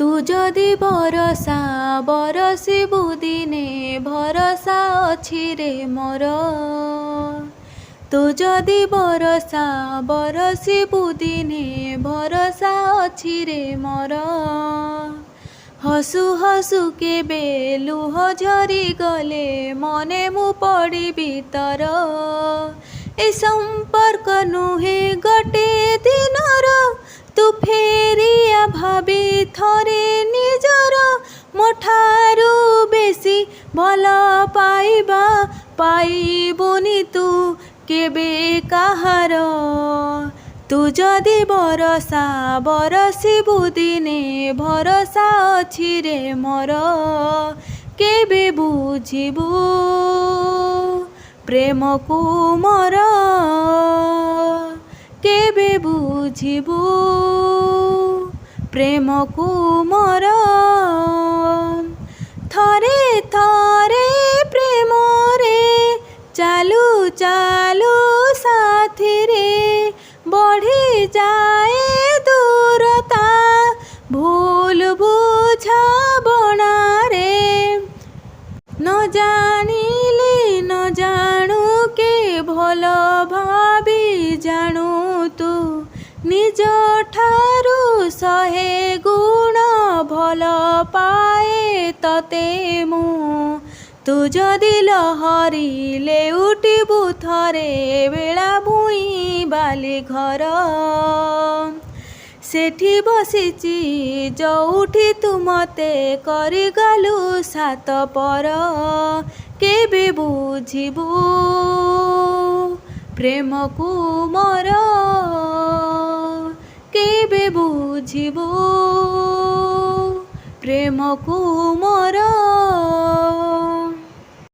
तू जदि बरसा बरसिबु दिने भरसा अछि रे मोर। तू जदि बरसा बरसिबु दिने भरसा अछि रे मोर। हसु हसु केबे लुह झरी गले मने मु पड़िबि तर। ए संपर्क नुहे गटे दिनर तू फेरिया भाबी थरे निजर। मोठारू बेसी भल पाइबा पाइबुनि तू केबे काहार। तू जदि बरसा बरसिबु दिने भरसा अछि रे मोर। केबे बुझिबु प्रेम को मोर। केबे बुझिबु प्रेम को मोर। थरे थरे प्रेम रे चालू चालू साथी रे बढ़ी जाए दूरता भूल बुझा बना रे। न जानिले न जानू के भल भाबी जानू तू निज ठारू शहे गुण भल पाए तते मु। तू जदि लहरिले उठिबु थरे बेला भुई बाली घर। सेठी बसिची जोउठी तू मते करिगलु सात पर। केबे बुझिबु प्रेम को मोर। केबे बुझिबु प्रेम को मोर।